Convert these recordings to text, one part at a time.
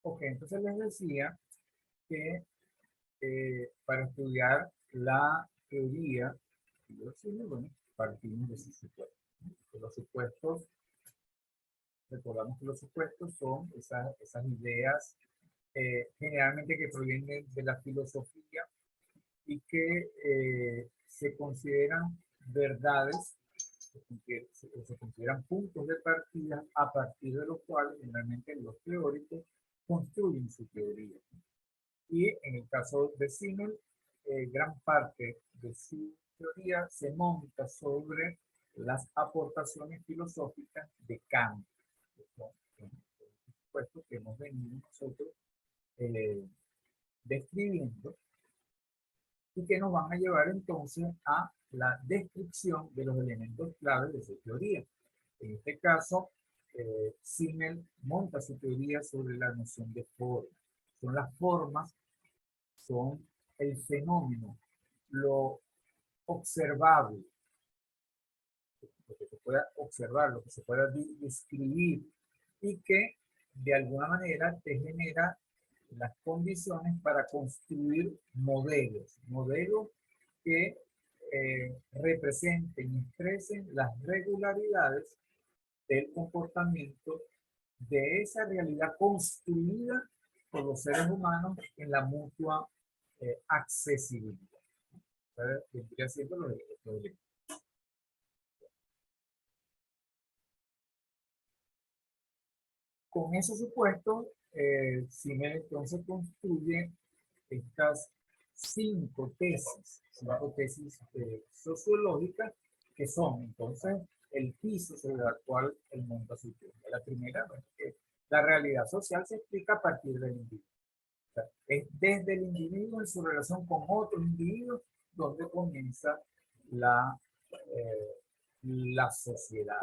Ok, entonces les decía que para estudiar la teoría, bueno, partimos de sus supuestos. De los supuestos, recordamos que los supuestos son esas ideas generalmente que provienen de la filosofía y que se consideran verdades, que se consideran puntos de partida a partir de los cuales generalmente los teóricos construyen su teoría. Y en el caso de Simmel, gran parte de su teoría se monta sobre las aportaciones filosóficas de Kant, que son, por supuesto, que hemos venido nosotros describiendo y que nos van a llevar entonces a la descripción de los elementos claves de su teoría. En este caso, Simmel monta su teoría sobre la noción de forma. Son las formas, son el fenómeno, lo observable, lo que se pueda observar, lo que se pueda describir y que de alguna manera te genera las condiciones para construir modelos que representen y expresen las regularidades del comportamiento de esa realidad construida por los seres humanos en la mutua accesibilidad. Vendría siendo lo de con esos supuestos, Simmel entonces construye estas cinco tesis sociológicas que son entonces el piso sobre el cual él monta su teoría. La primera, bueno, que la realidad social se explica a partir del individuo. O sea, es desde el individuo en su relación con otros individuos donde comienza la sociedad.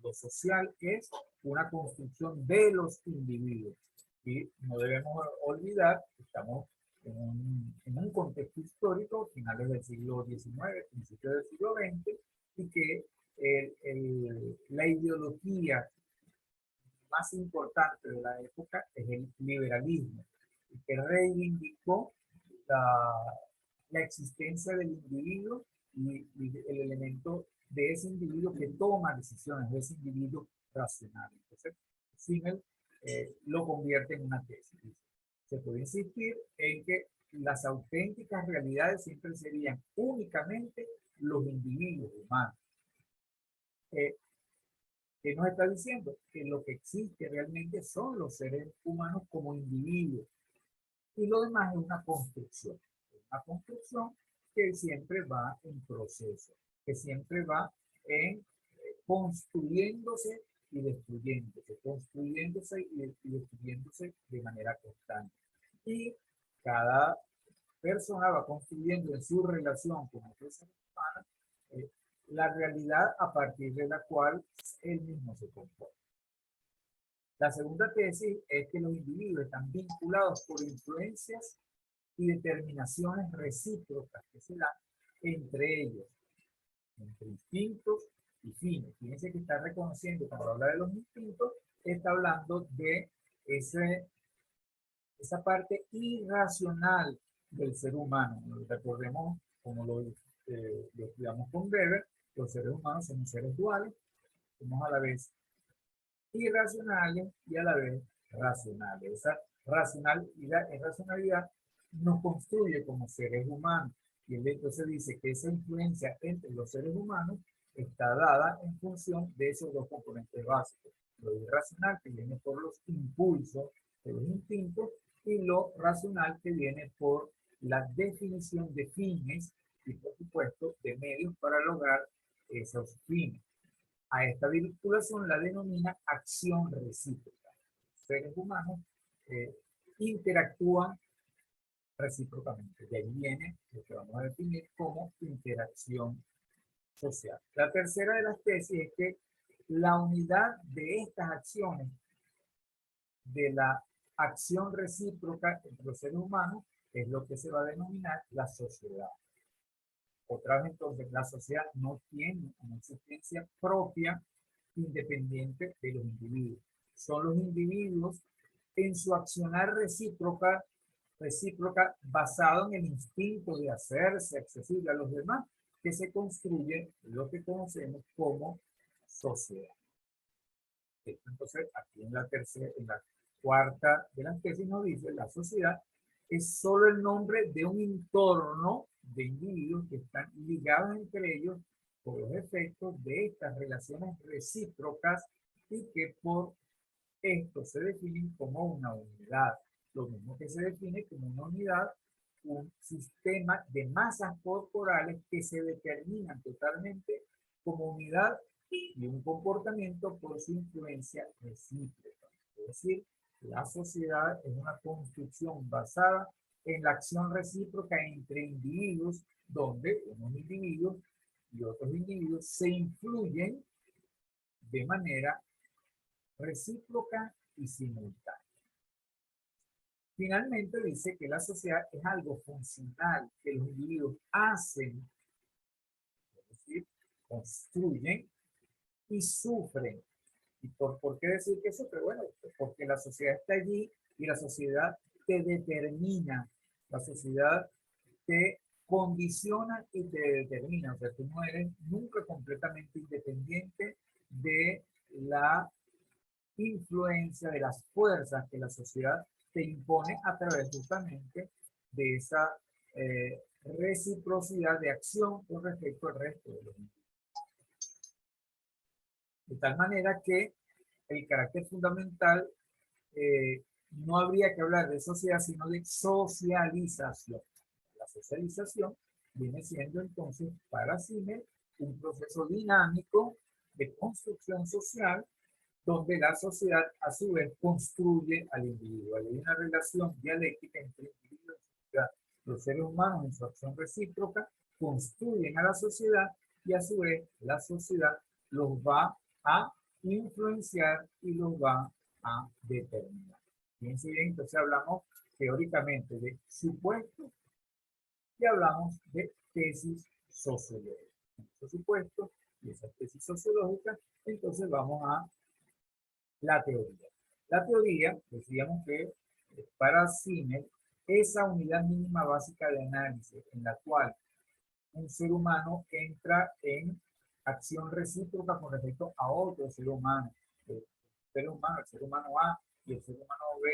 Lo social es una construcción de los individuos. Y no debemos olvidar que estamos en un contexto histórico, finales del siglo XIX, principios del siglo XX, y que la ideología más importante de la época es el liberalismo, que reivindicó la existencia del individuo y el elemento de ese individuo que toma decisiones, de ese individuo racional. Entonces, Simmel lo convierte en una tesis. Se puede insistir en que las auténticas realidades siempre serían únicamente los individuos humanos. ¿Qué nos está diciendo? Que lo que existe realmente son los seres humanos como individuos. Y lo demás es una construcción que siempre va en proceso, que siempre va en construyéndose y destruyéndose de manera constante. Y cada persona va construyendo en su relación con otros seres humanos la realidad a partir de la cual él mismo se comporta. La segunda tesis es que los individuos están vinculados por influencias y determinaciones recíprocas que se dan entre ellos, entre instintos y fines. Fíjense que está reconociendo, cuando habla de los instintos, está hablando de esa parte irracional del ser humano. Recordemos, como lo estudiamos con Weber, los seres humanos son seres duales, somos a la vez irracionales y a la vez racionales. Esa racionalidad nos construye como seres humanos. Y él entonces dice que esa influencia entre los seres humanos está dada en función de esos dos componentes básicos. Lo irracional, que viene por los impulsos de los instintos, y lo racional, que viene por la definición de fines y, por supuesto, de medios para lograr esos fines. A esta vinculación la denomina acción recíproca. Los seres humanos interactúan recíprocamente. De ahí viene lo que vamos a definir como interacción social. La tercera de las tesis es que la unidad de estas acciones, de la acción recíproca entre los seres humanos, es lo que se va a denominar la sociedad. Otra vez, entonces, la sociedad no tiene una existencia propia independiente de los individuos. Son los individuos en su accionar recíproca basado en el instinto de hacerse accesible a los demás, que se construye lo que conocemos como sociedad. Entonces, aquí en la tercera, en la cuarta de las tesis nos dice, la sociedad es solo el nombre de un entorno de individuos que están ligados entre ellos por los efectos de estas relaciones recíprocas y que por esto se definen como una unidad. Lo mismo que se define como una unidad, un sistema de masas corporales que se determinan totalmente como unidad y un comportamiento por su influencia recíproca. Es decir, la sociedad es una construcción basada en la acción recíproca entre individuos, donde unos individuos y otros individuos se influyen de manera recíproca y simultánea. Finalmente dice que la sociedad es algo funcional, que los individuos hacen, es decir, construyen y sufren. ¿Y por qué decir que sufre? Bueno, porque la sociedad está allí y la sociedad te determina, la sociedad te condiciona y te determina. O sea, tú no eres nunca completamente independiente de la influencia, de las fuerzas que la sociedad te impone a través justamente de esa reciprocidad de acción con respecto al resto de los individuos. De tal manera que el carácter fundamental no habría que hablar de sociedad, sino de socialización. La socialización viene siendo entonces para Simmel un proceso dinámico de construcción social donde la sociedad a su vez construye al individuo. Hay una relación dialéctica entre el individuo y la sociedad. Los seres humanos en su acción recíproca construyen a la sociedad y a su vez la sociedad los va a influenciar y los va a determinar. Fíjense bien, entonces hablamos teóricamente de supuestos y hablamos de tesis sociológicas. Esos supuestos y esas tesis sociológicas, entonces vamos a la teoría. La teoría, decíamos que para Simmel, esa unidad mínima básica de análisis en la cual un ser humano entra en acción recíproca con respecto a otro ser humano. El ser humano A y el ser humano B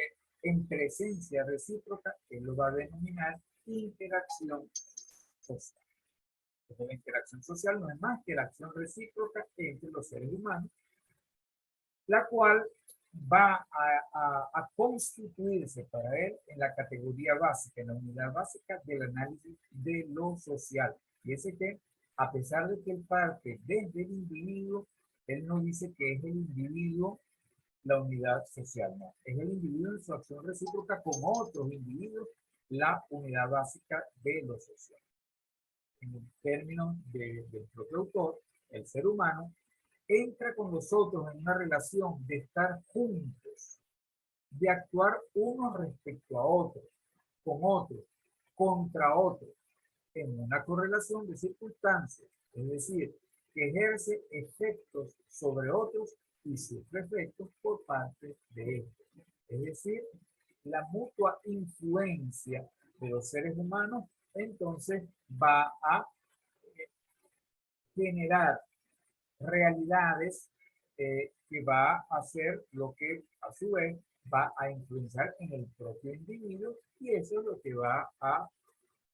en presencia recíproca, él lo va a denominar interacción social. Entonces, la interacción social no es más que la acción recíproca entre los seres humanos, la cual va a constituirse para él en la categoría básica, en la unidad básica del análisis de lo social. Y ese que, a pesar de que él parte desde el individuo, él no dice que es el individuo la unidad social, no. Es el individuo en su acción recíproca con otros individuos, la unidad básica de lo social. En términos del propio autor, el ser humano entra con nosotros en una relación de estar juntos, de actuar unos respecto a otros, con otros, contra otros, en una correlación de circunstancias, es decir, que ejerce efectos sobre otros y sufre efectos por parte de estos. Es decir, la mutua influencia de los seres humanos entonces va a generar realidades que va a hacer lo que a su vez va a influenciar en el propio individuo y eso es lo que va a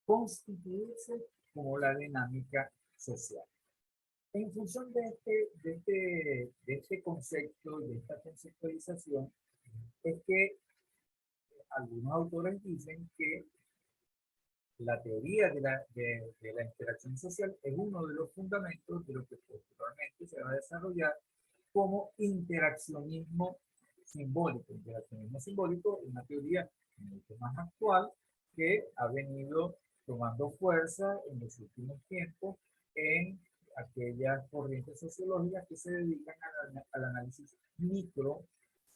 constituirse como la dinámica social. En función de este concepto y de esta conceptualización es que algunos autores dicen que la teoría de la interacción social es uno de los fundamentos de lo que posteriormente se va a desarrollar como interaccionismo simbólico. Interaccionismo simbólico es una teoría mucho más actual que ha venido tomando fuerza en los últimos tiempos en aquellas corrientes sociológicas que se dedican al análisis micro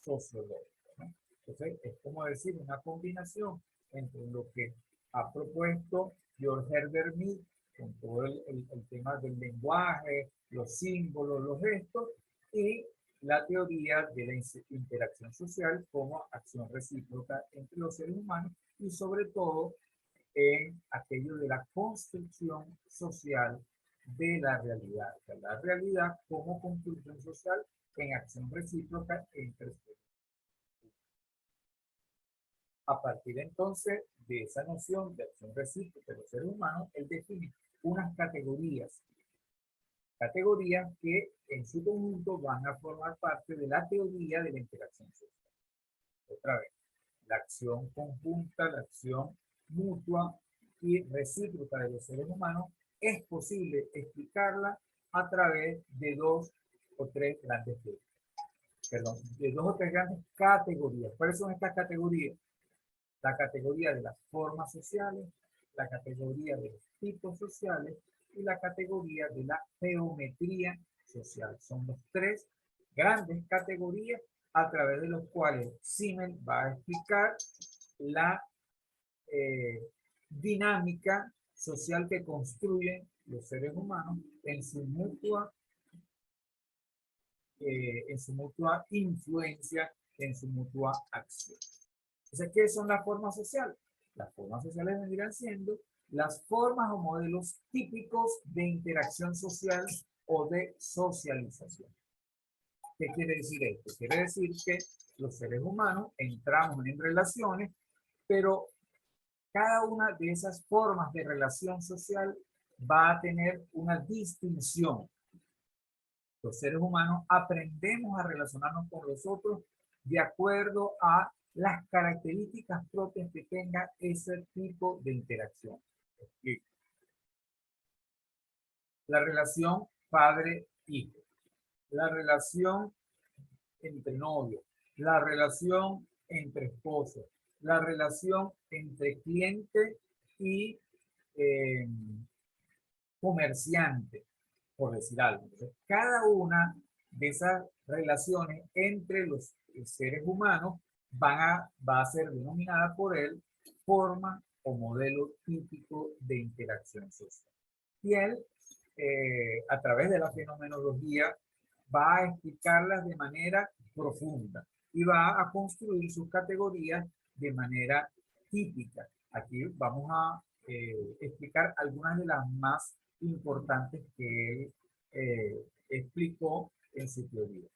sociológico, ¿no? Entonces, es como decir una combinación entre lo que ha propuesto George Herbert Mead con todo el tema del lenguaje, los símbolos, los gestos y la teoría de la interacción social como acción recíproca entre los seres humanos y sobre todo en aquello de la construcción social de la realidad. O sea, la realidad como construcción social en acción recíproca entre seres humanos. A partir entonces de esa noción de acción recíproca de los seres humanos, él define unas categorías que en su conjunto van a formar parte de la teoría de la interacción social. Otra vez, la acción conjunta, la acción mutua y recíproca de los seres humanos es posible explicarla a través de dos o tres grandes categorías. ¿Cuáles son estas categorías? La categoría de las formas sociales, la categoría de los tipos sociales y la categoría de la geometría social. Son los tres grandes categorías a través de los cuales Simmel va a explicar la dinámica social que construyen los seres humanos en su mutua influencia, en su mutua acción. Entonces, ¿qué son las formas sociales? Las formas sociales vendrían siendo las formas o modelos típicos de interacción social o de socialización. ¿Qué quiere decir esto? Quiere decir que los seres humanos entramos en relaciones, pero cada una de esas formas de relación social va a tener una distinción. Los seres humanos aprendemos a relacionarnos con los otros de acuerdo a las características propias que tenga ese tipo de interacción. La relación padre-hijo, la relación entre novios, la relación entre esposos, la relación entre cliente y comerciante, por decir algo. Entonces, cada una de esas relaciones entre los seres humanos va a ser denominada por él forma o modelo típico de interacción social. Y él, a través de la fenomenología, va a explicarlas de manera profunda y va a construir sus categorías de manera típica. Aquí vamos a explicar algunas de las más importantes que él explicó en su teoría.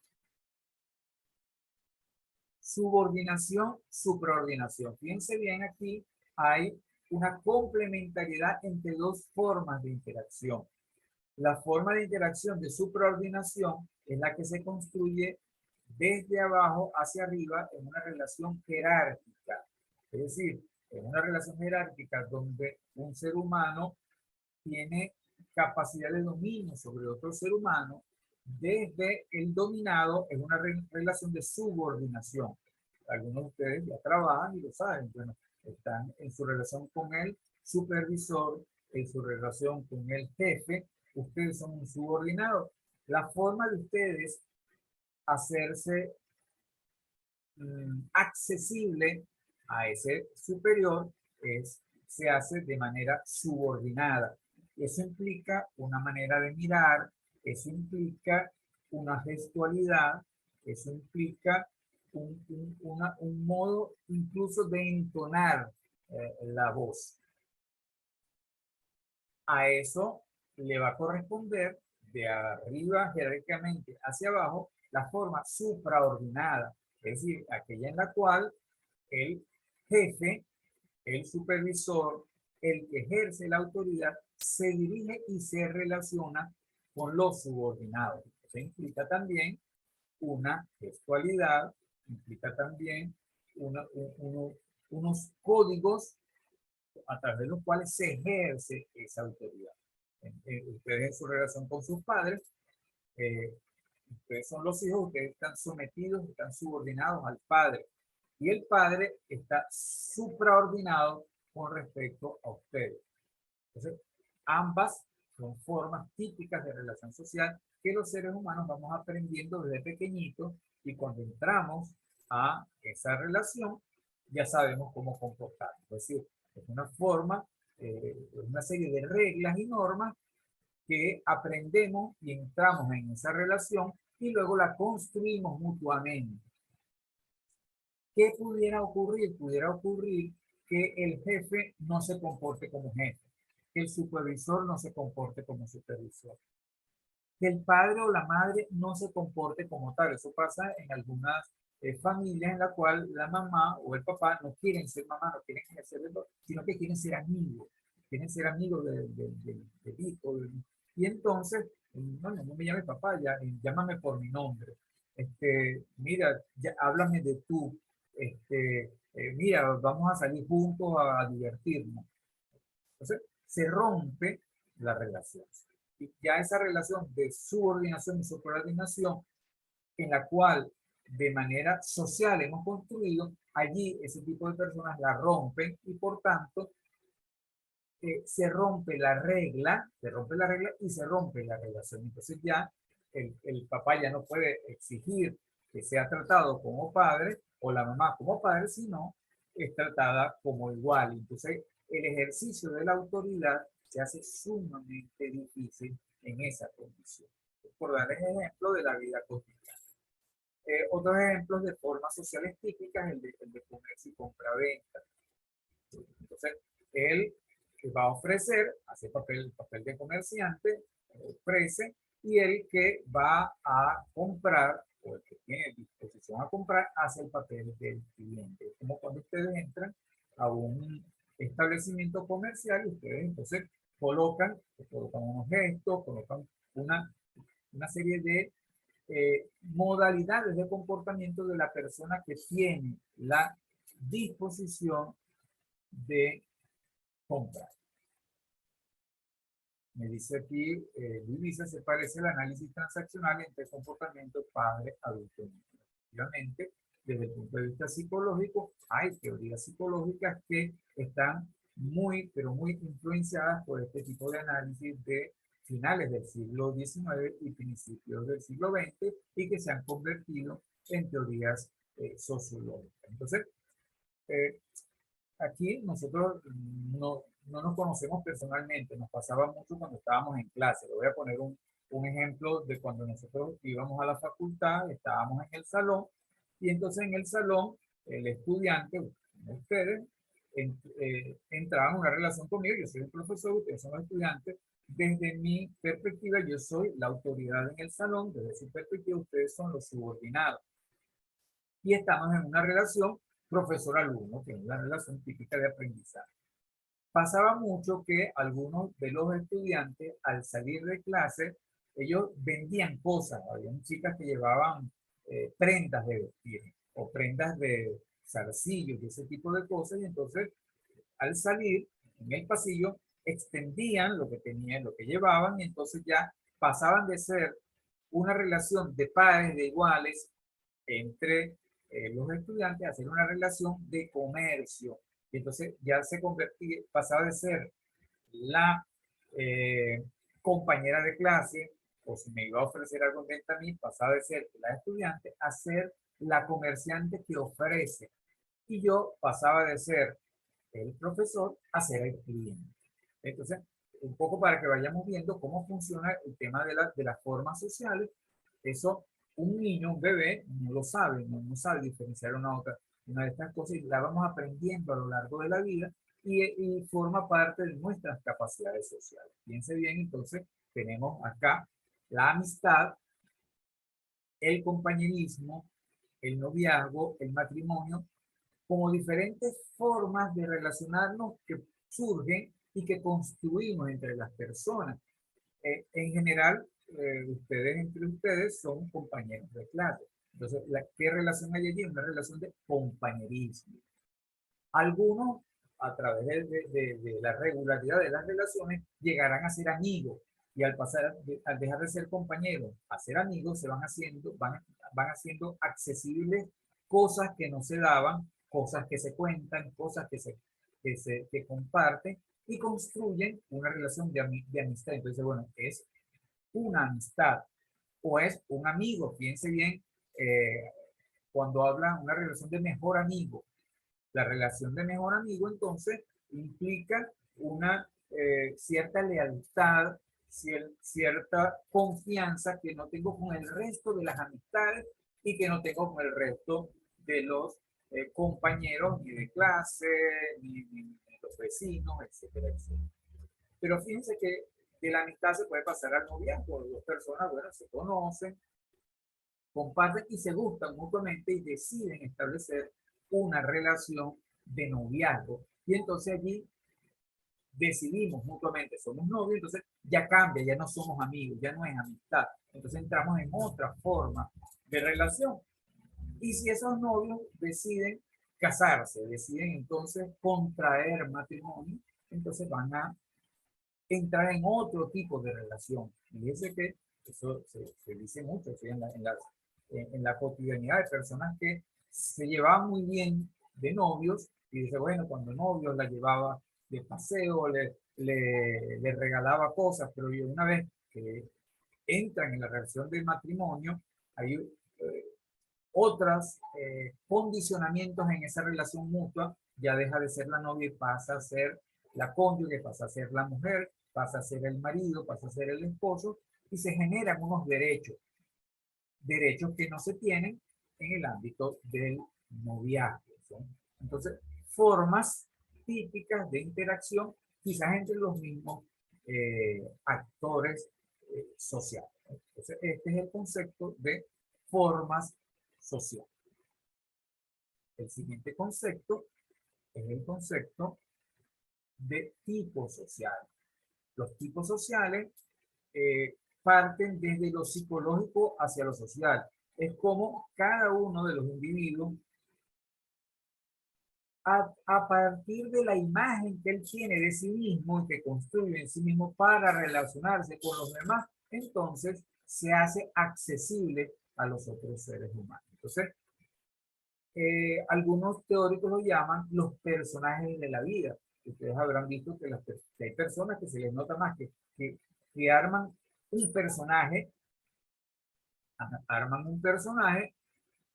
Subordinación, supraordinación. Fíjense bien, aquí hay una complementariedad entre dos formas de interacción. La forma de interacción de supraordinación es la que se construye desde abajo hacia arriba en una relación jerárquica. Es decir, en una relación jerárquica donde un ser humano tiene capacidad de dominio sobre otro ser humano, desde el dominado es una relación de subordinación. Algunos de ustedes ya trabajan y lo saben, bueno, están en su relación con el supervisor, en su relación con el jefe, ustedes son un subordinado. La forma de ustedes hacerse accesible a ese superior se hace de manera subordinada. Eso implica una manera de mirar, eso implica una gestualidad, eso implica un modo incluso de entonar la voz. A eso le va a corresponder de arriba jerárquicamente hacia abajo la forma supraordinada, es decir, aquella en la cual el jefe, el supervisor, el que ejerce la autoridad, se dirige y se relaciona con los subordinados. Eso implica también una gestualidad, implica también unos códigos a través de los cuales se ejerce esa autoridad. Ustedes en su relación con sus padres, ustedes son los hijos, ustedes están sometidos, están subordinados al padre. Y el padre está supraordinado con respecto a ustedes. Entonces, ambas son formas típicas de relación social que los seres humanos vamos aprendiendo desde pequeñitos y cuando entramos a esa relación ya sabemos cómo comportarnos. Es decir, es una forma, una serie de reglas y normas que aprendemos y entramos en esa relación y luego la construimos mutuamente. ¿Qué pudiera ocurrir? Pudiera ocurrir que el jefe no se comporte como jefe, que el supervisor no se comporte como supervisor, que el padre o la madre no se comporte como tal. Eso pasa en algunas familias en la cual la mamá o el papá no quieren ser mamá, no quieren ejercer, sino que quieren ser amigos del hijo. Y entonces, bueno, no me llames papá, ya, llámame por mi nombre. Mira, ya, háblame de tú. Mira, vamos a salir juntos a divertirnos. Entonces, se rompe la relación. Y ya esa relación de subordinación y superordinación, en la cual de manera social hemos construido, allí ese tipo de personas la rompen y por tanto se rompe la regla, y se rompe la relación. Entonces ya el papá ya no puede exigir que sea tratado como padre o la mamá como padre, sino es tratada como igual. Entonces el ejercicio de la autoridad se hace sumamente difícil en esa condición. Por darles ejemplo de la vida cotidiana. Otros ejemplos de formas sociales típicas, el de comercio y compra-venta. Entonces, él va a ofrecer, hace papel de comerciante, ofrece, y el que va a comprar, o el que tiene disposición a comprar, hace el papel del cliente. Es como cuando ustedes entran a un establecimiento comercial y ustedes entonces colocan unos gestos, colocan una serie de modalidades de comportamiento de la persona que tiene la disposición de comprar. Me dice aquí, Luisa, se parece el análisis transaccional entre comportamiento padre, adulto, niño. Efectivamente, desde el punto de vista psicológico, hay teorías psicológicas que están muy, pero muy influenciadas por este tipo de análisis de finales del siglo XIX y principios del siglo XX y que se han convertido en teorías sociológicas. Entonces, aquí nosotros no nos conocemos personalmente, nos pasaba mucho cuando estábamos en clase. Le voy a poner un ejemplo de cuando nosotros íbamos a la facultad, estábamos en el salón, y entonces en el salón el estudiante, ustedes, entraban en una relación conmigo, yo soy el profesor, ustedes son los estudiantes. Desde mi perspectiva, yo soy la autoridad en el salón, desde su perspectiva, ustedes son los subordinados. Y estamos en una relación profesor-alumno, que es la relación típica de aprendizaje. Pasaba mucho que algunos de los estudiantes, al salir de clase, ellos vendían cosas. Había chicas que llevaban prendas de vestir o prendas de zarcillos y ese tipo de cosas. Y entonces, al salir en el pasillo, extendían lo que tenían, lo que llevaban, y entonces ya pasaban de ser una relación de pares, de iguales, entre los estudiantes, a hacer una relación de comercio. Y entonces ya se convertía, pasaba de ser la eh, compañera de clase, o si me iba a ofrecer algo en venta a mí, pasaba de ser la estudiante a ser la comerciante que ofrece. Y yo pasaba de ser el profesor a ser el cliente. Entonces, un poco para que vayamos viendo cómo funciona el tema de las formas sociales. Eso, un niño, un bebé, no lo sabe, no sabe diferenciar una de estas cosas, y la vamos aprendiendo a lo largo de la vida, y forma parte de nuestras capacidades sociales. Piense bien, entonces, tenemos acá la amistad, el compañerismo, el noviazgo, el matrimonio, como diferentes formas de relacionarnos que surgen y que construimos entre las personas. En general, ustedes entre ustedes son compañeros de clase. Entonces, ¿qué relación hay allí? Una relación de compañerismo. Algunos, a través de la regularidad de las relaciones, llegarán a ser amigos, y al pasar, al dejar de ser compañeros a ser amigos, se van haciendo, van haciendo accesibles cosas que no se daban, cosas que se cuentan, cosas que comparten, y construyen una relación de amistad. Entonces, bueno, es una amistad o es un amigo. Piense bien, cuando habla una relación de mejor amigo. La relación de mejor amigo entonces implica una cierta lealtad, cierta confianza que no tengo con el resto de las amistades y que no tengo con el resto de los compañeros ni de clase, ni los vecinos, etcétera, etcétera. Pero fíjense que de la amistad se puede pasar al noviazgo. Dos personas, bueno, se conocen, comparten y se gustan mutuamente y deciden establecer una relación de noviazgo. Y entonces allí decidimos mutuamente, somos novios, entonces ya cambia, ya no somos amigos, ya no es amistad. Entonces entramos en otra forma de relación. Y si esos novios deciden casarse, deciden entonces contraer matrimonio, entonces van a entrar en otro tipo de relación. Fíjense que eso se dice mucho ¿sí? En la cotidianidad de personas que se llevaban muy bien de novios y dice, bueno, cuando novios la llevaba de paseo, le regalaba cosas, pero una vez que entran en la relación del matrimonio, hay otros condicionamientos en esa relación mutua, ya deja de ser la novia y pasa a ser la cónyuge, pasa a ser la mujer, pasa a ser el marido, pasa a ser el esposo, y se generan unos derechos, derechos que no se tienen en el ámbito del noviazgo. ¿sí? Entonces, formas típicas de interacción, quizás entre los mismos actores sociales. Entonces, este es el concepto de formas sociales. El siguiente concepto es el concepto de tipos sociales. Los tipos sociales parten desde lo psicológico hacia lo social. Es como cada uno de los individuos, a partir de la imagen que él tiene de sí mismo y que construye en sí mismo para relacionarse con los demás, entonces se hace accesible a los otros seres humanos. Entonces, algunos teóricos lo llaman los personajes de la vida. Ustedes habrán visto que hay personas que se les nota más que arman un personaje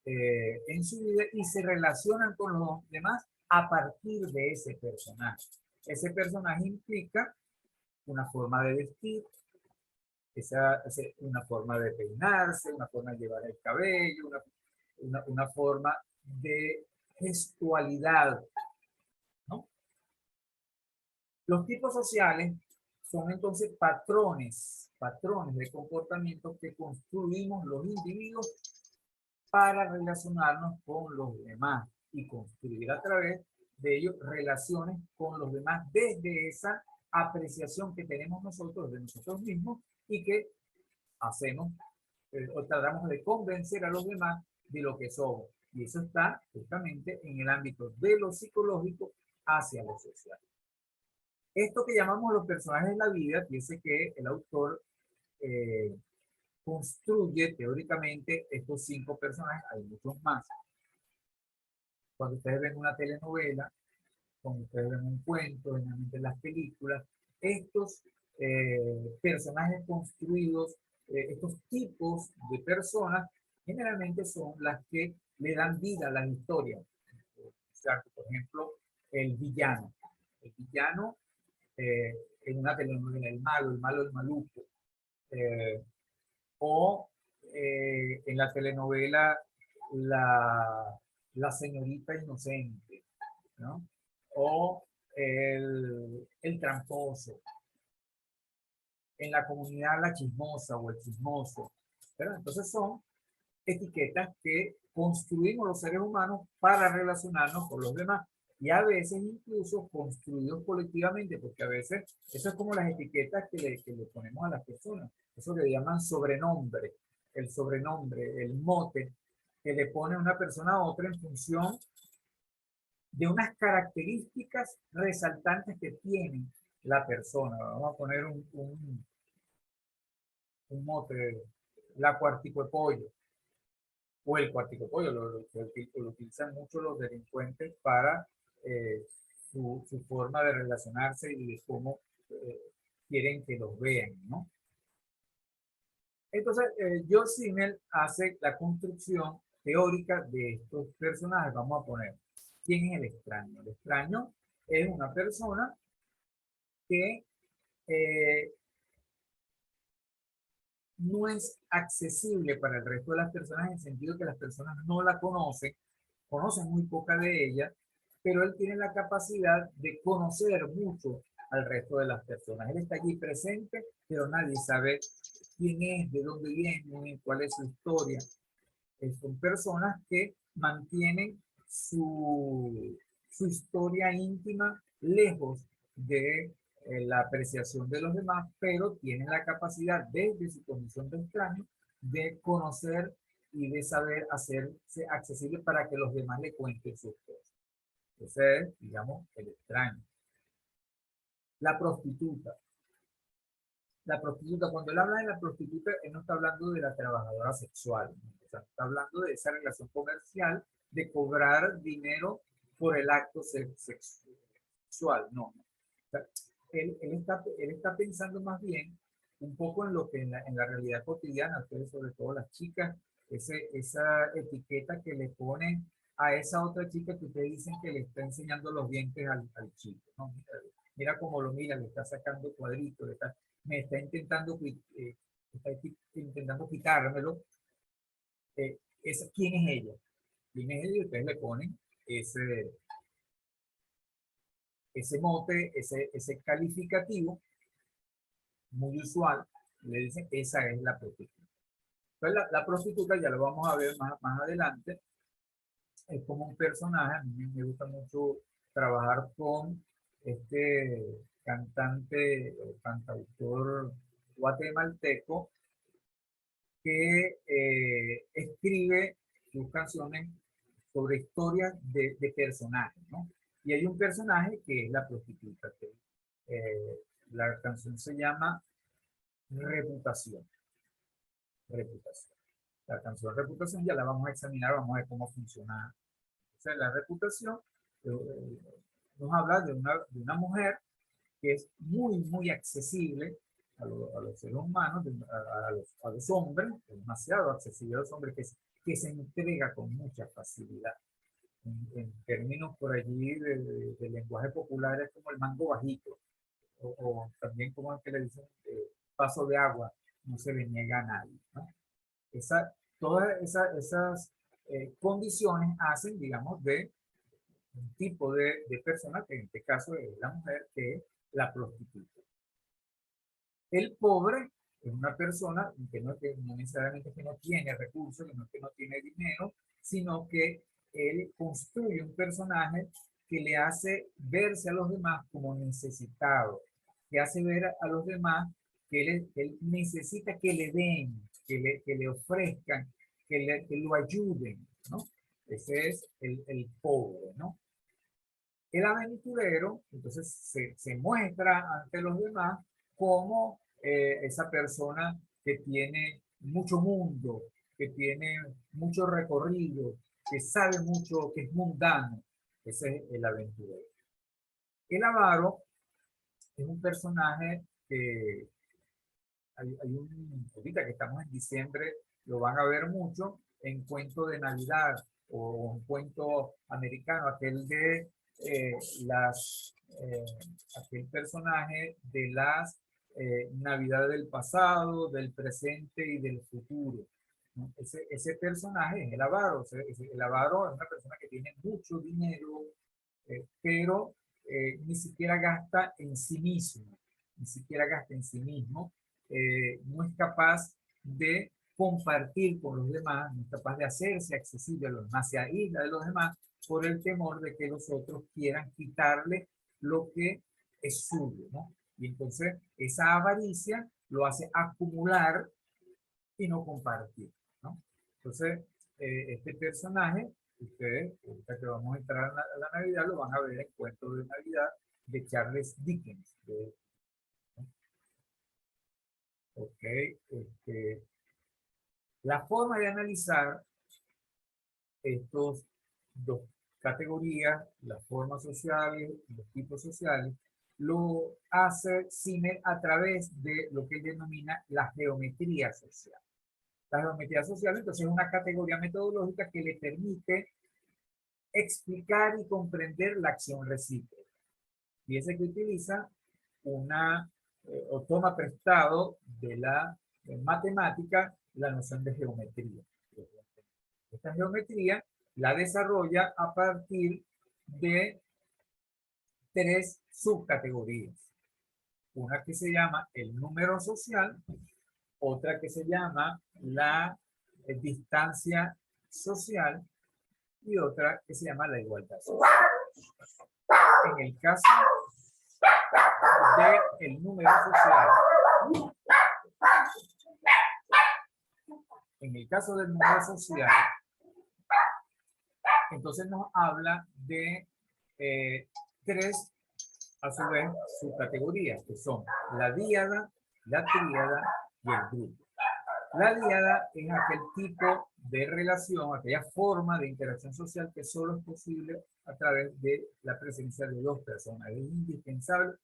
en su vida y se relacionan con los demás a partir de ese personaje. Ese personaje implica una forma de vestir, una forma de peinarse, una forma de llevar el cabello, una forma de gestualidad, ¿no? Los tipos sociales son entonces patrones de comportamiento que construimos los individuos para relacionarnos con los demás y construir a través de ellos relaciones con los demás desde esa apreciación que tenemos nosotros de nosotros mismos y que hacemos o tratamos de convencer a los demás de lo que somos. Y eso está justamente en el ámbito de lo psicológico hacia lo social. Esto que llamamos los personajes de la vida, dice que el autor construye teóricamente estos 5 personajes, hay muchos más. Cuando ustedes ven una telenovela, cuando ustedes ven un cuento, generalmente en las películas, estos personajes construidos, estos tipos de personas, generalmente son las que le dan vida a la historia. O sea, por ejemplo, el villano. El villano en una telenovela, el malo, el maluco. Eh, o en la telenovela la señorita inocente, ¿no? O el tramposo. En la comunidad la chismosa o el chismoso. ¿verdad? Entonces son etiquetas que construimos los seres humanos para relacionarnos con los demás y a veces incluso construidos colectivamente, porque a veces eso es como las etiquetas que le ponemos a las personas, eso que llaman sobrenombre, el mote que le pone una persona a otra en función de unas características resaltantes que tiene la persona. Vamos a poner un mote, la cuartico de pollo o el cuartico de pollo, lo utilizan mucho los delincuentes para su forma de relacionarse y de cómo quieren que los vean, ¿no? Entonces, George Simmel hace la construcción teórica de estos personajes. Vamos a poner, ¿quién es el extraño? El extraño es una persona que no es accesible para el resto de las personas en el sentido que las personas no la conocen muy poca de ella, pero él tiene la capacidad de conocer mucho al resto de las personas. Él está allí presente, pero nadie sabe quién es, de dónde viene, cuál es su historia. Son personas que mantienen su historia íntima lejos de la apreciación de los demás, pero tienen la capacidad desde su condición de extraño de conocer y de saber hacerse accesible para que los demás le cuenten sus cosas. Ese es, digamos, el extraño. La prostituta. La prostituta, cuando él habla de la prostituta, él no está hablando de la trabajadora sexual, ¿no? O sea, está hablando de esa relación comercial de cobrar dinero por el acto sexual, no. O sea, él está pensando más bien un poco en lo que en la realidad cotidiana, ustedes sobre todo las chicas, esa etiqueta que le ponen a esa otra chica que ustedes dicen que le está enseñando los dientes al chico, ¿no? Mira cómo lo mira, le está sacando cuadritos, me está está intentando quitármelo. ¿Quién es ella? ¿Quién es ella? Y ustedes le ponen ese, ese mote, ese calificativo muy usual, le dicen, esa es la prostituta. Entonces, la prostituta, ya lo vamos a ver más adelante, es como un personaje. A mí me gusta mucho trabajar con este cantante o cantautor guatemalteco que escribe sus canciones sobre historias de personajes, ¿no? Y hay un personaje que es la prostituta. La canción se llama Reputación. Reputación. La canción Reputación ya la vamos a examinar, vamos a ver cómo funciona. O sea, la reputación nos habla de una mujer que es muy accesible a los seres humanos, a los hombres, demasiado accesible a los hombres, que se entrega con mucha facilidad. En términos por allí de lenguaje popular es como el mango bajito, o también como el que le dicen paso de agua, no se le niega a nadie, ¿no? Todas esas condiciones hacen, digamos, de un tipo de persona, que en este caso es la mujer, que es la prostituta. El pobre es una persona que no necesariamente que no tiene recursos, que no tiene dinero, sino que él construye un personaje que le hace verse a los demás como necesitado, que hace ver a los demás que él necesita que le den, que le ofrezcan, que lo ayuden, ¿no? Ese es el pobre, ¿no? El aventurero, entonces, se muestra ante los demás como esa persona que tiene mucho mundo, que tiene mucho recorrido, que sabe mucho, que es mundano. Ese es el aventurero. El avaro es un personaje que ahorita que estamos en diciembre, lo van a ver mucho en cuento de Navidad o un cuento americano, aquel de las, aquel personaje de las Navidades del pasado, del presente y del futuro, ¿no? Ese personaje es el avaro. El avaro es una persona que tiene mucho dinero, pero ni siquiera gasta en sí mismo, ni siquiera gasta en sí mismo, no es capaz de compartir con los demás, no es capaz de hacerse accesible a los demás, se aísla de los demás por el temor de que los otros quieran quitarle lo que es suyo, ¿no? Y entonces esa avaricia lo hace acumular y no compartir, ¿no? Entonces, este personaje, ustedes, ahorita que vamos a entrar a la Navidad, lo van a ver en Cuentos de Navidad de Charles Dickens. ¿No? Ok, la forma de analizar estos dos categorías, las formas sociales y los tipos sociales, lo hace Zimmer a través de lo que él denomina la geometría social. La geometría social, entonces, es una categoría metodológica que le permite explicar y comprender la acción recíproca. Y ese que utiliza o toma prestado de la matemática la noción de geometría. Esta geometría la desarrolla a partir de tres subcategorías. Una que se llama el número social, otra que se llama la distancia social y otra que se llama la igualdad social. En el caso del número social, entonces nos habla de tres, a su vez, subcategorías, que son la díada, la tríada y el grupo. La díada es aquel tipo de relación, aquella forma de interacción social que solo es posible a través de la presencia de dos personas. Es indispensable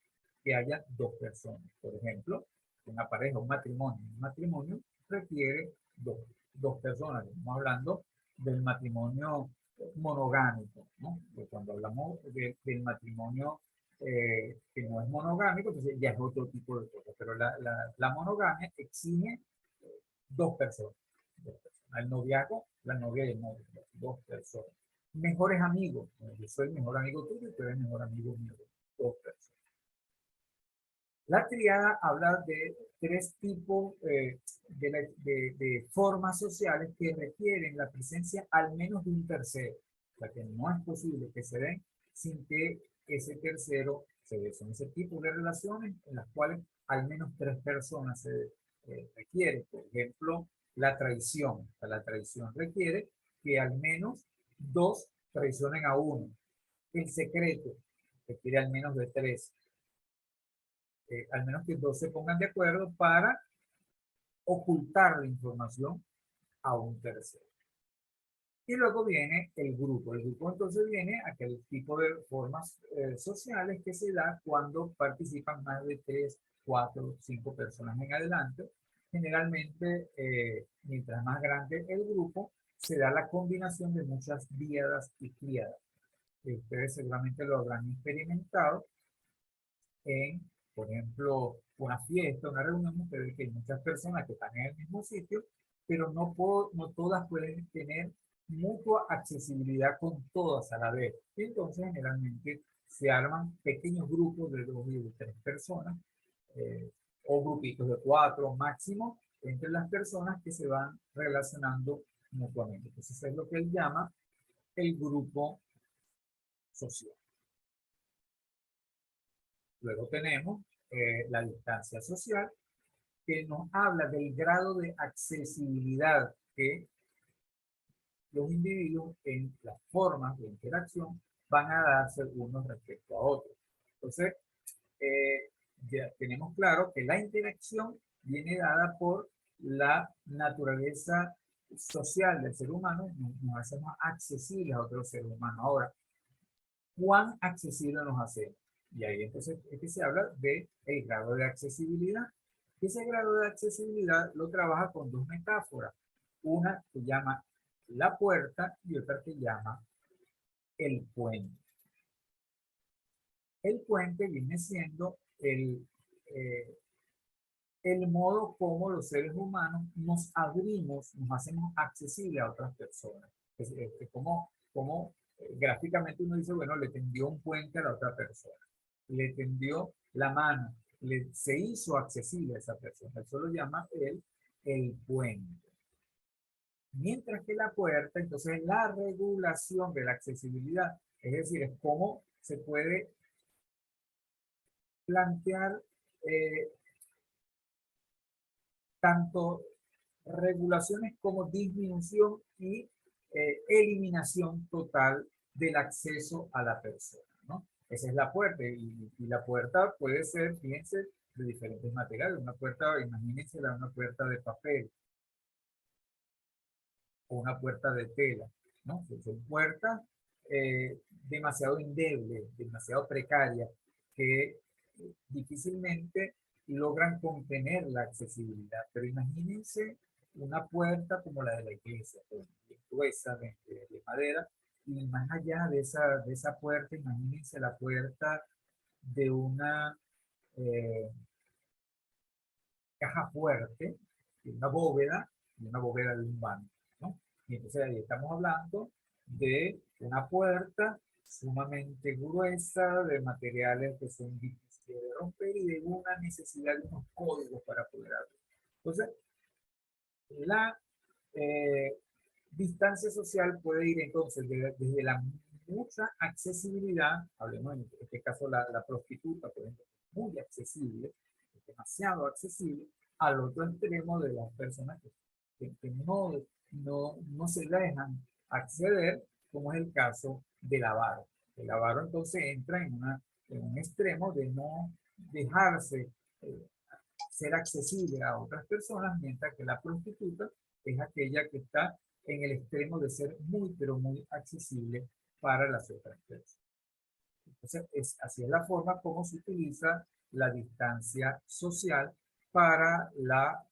que haya dos personas. Por ejemplo, una pareja, un matrimonio. Un matrimonio requiere dos personas. Estamos hablando del matrimonio monogámico, ¿no? Porque cuando hablamos del matrimonio que no es monogámico, entonces ya es otro tipo de cosas. Pero la monogamia exige dos personas. El noviazgo, la novia y el novio, dos personas. Mejores amigos. Yo soy el mejor amigo tuyo y tú eres el mejor amigo mío. Dos personas. La tríada habla de tres tipos de formas sociales que requieren la presencia al menos de un tercero. O sea, que no es posible que se den sin que ese tercero se dé. Son ese tipo de relaciones en las cuales al menos tres personas se requiere. Por ejemplo, la traición. O sea, la traición requiere que al menos dos traicionen a uno. El secreto requiere al menos de tres. Al menos que dos se pongan de acuerdo para ocultar la información a un tercero. Y luego viene el grupo. El grupo entonces viene aquel tipo de formas sociales que se da cuando participan más de 3, 4, 5 personas en adelante. Generalmente, mientras más grande el grupo, se da la combinación de muchas díadas y tríadas. Ustedes seguramente lo habrán experimentado en, por ejemplo, una fiesta, una reunión, pero que hay muchas personas que están en el mismo sitio, pero no todas pueden tener mutua accesibilidad con todas a la vez. Y entonces generalmente se arman pequeños grupos de 2 y de 3 personas, o grupitos de 4 máximo, entre las personas que se van relacionando mutuamente. Entonces es lo que él llama el grupo social. Luego tenemos la distancia social, que nos habla del grado de accesibilidad que los individuos en las formas de interacción van a darse unos respecto a otros. Entonces, ya tenemos claro que la interacción viene dada por la naturaleza social del ser humano, nos hacemos accesibles a otro ser humano. Ahora, ¿cuán accesible nos hacemos? Y ahí entonces es que se habla del grado de accesibilidad. Y ese grado de accesibilidad lo trabaja con dos metáforas. Una que llama la puerta y otra que llama el puente. El puente viene siendo el modo como los seres humanos nos abrimos, nos hacemos accesibles a otras personas. Es como gráficamente uno dice, bueno, le tendió un puente a la otra persona, le tendió la mano, se hizo accesible a esa persona. Eso lo llama el puente. Mientras que la puerta, entonces, la regulación de la accesibilidad, es decir, es cómo se puede plantear tanto regulaciones como disminución y eliminación total del acceso a la persona, ¿no? Esa es la puerta, y la puerta puede ser, fíjense, de diferentes materiales. Una puerta, imagínense una puerta de papel o una puerta de tela, ¿no? Son puertas demasiado endebles, demasiado precarias, que difícilmente logran contener la accesibilidad. Pero imagínense una puerta como la de la iglesia, gruesa, de madera, y más allá de esa puerta, imagínense la puerta de una caja fuerte, una bóveda de un banco, ¿no? Y entonces ahí estamos hablando de una puerta sumamente gruesa, de materiales que son difíciles de romper y de una necesidad de unos códigos para poder abrir. Entonces, la eh, distancia social puede ir entonces desde la mucha accesibilidad, hablemos en este caso la prostituta, por ejemplo, muy accesible, demasiado accesible, al otro extremo de las personas que no se dejan acceder, como es el caso del avaro. El avaro entonces entra en un extremo de no dejarse ser accesible a otras personas, mientras que la prostituta es aquella que está en el extremo de ser muy, pero muy accesible para las otras personas. Entonces, así es la forma como se utiliza la distancia social para la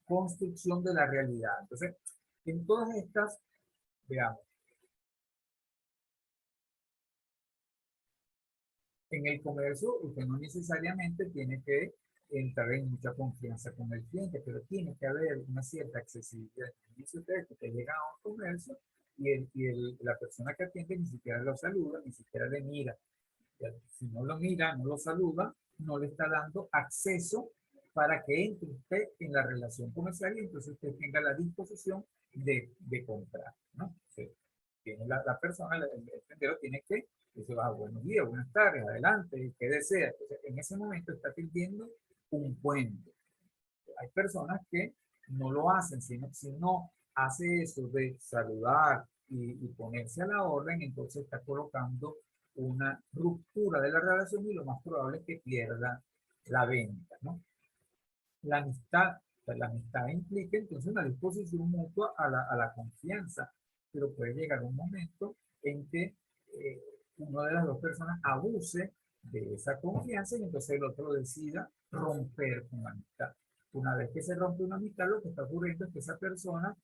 construcción de la realidad. Entonces, en todas estas, veamos, en el comercio usted no necesariamente tiene que entrar en mucha confianza con el cliente, pero tiene que haber una cierta accesibilidad. Dice usted que usted llega a un comercio y la persona que atiende ni siquiera lo saluda, ni siquiera le mira. Si no lo mira, no lo saluda, no le está dando acceso para que entre usted en la relación comercial y entonces usted tenga la disposición de comprar, ¿no? Tiene la persona, el vendedor tiene que decir, buenos días, buenas tardes, adelante, ¿qué desea? Entonces, en ese momento está tendiendo un puente. Hay personas que no lo hacen, si no hace eso de saludar y ponerse a la orden, entonces está colocando una ruptura de la relación y lo más probable es que pierda la venta, ¿no? La amistad implica entonces una disposición mutua a la confianza, pero puede llegar un momento en que una de las dos personas abuse de esa confianza y entonces el otro decida romper con la amistad. Una vez que se rompe una amistad, lo que está ocurriendo es que esa persona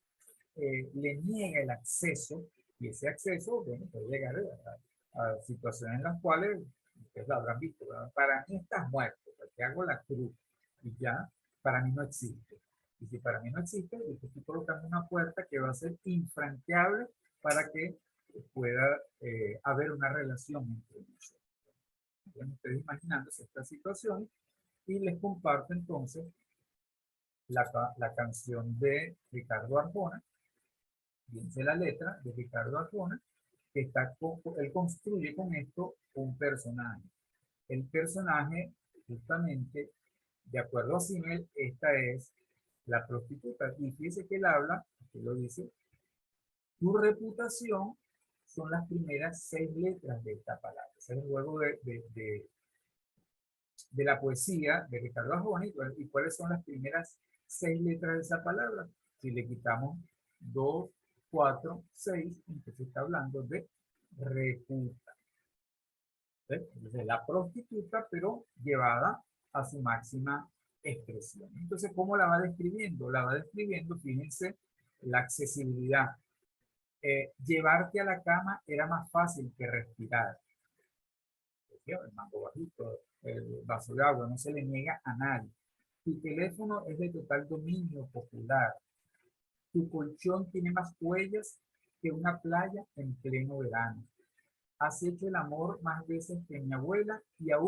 le niega el acceso y ese acceso, bueno, puede llegar a situaciones en las cuales ustedes lo habrán visto, ¿verdad? Para mí estás muerto, te hago la cruz y ya para mí no existe. Y si para mí no existe, yo estoy colocando una puerta que va a ser infranqueable para que pueda haber una relación entre nosotros. Bueno, ustedes imaginándose esta situación y les comparto entonces la canción de Ricardo Arjona, fíjense la letra de Ricardo Arjona, que él construye con esto un personaje. El personaje, justamente, de acuerdo a Simmel, esta es la prostituta. Y fíjese que él habla, que lo dice, tu reputación son las primeras 6 letras de esta palabra. Ese es el juego de la poesía de Ricardo Arjona. ¿Y cuáles son las primeras 6 letras de esa palabra? Si le quitamos 2, 4, 6, entonces está hablando de reputa. Entonces, la prostituta, pero llevada a su máxima expresión. Entonces, ¿cómo la va describiendo? La va describiendo, fíjense, la accesibilidad. Llevarte a la cama era más fácil que respirar. El mango bajito, el vaso de agua, no se le niega a nadie. Tu teléfono es de total dominio popular. Tu colchón tiene más huellas que una playa en pleno verano. Has hecho el amor más veces que mi abuela y aún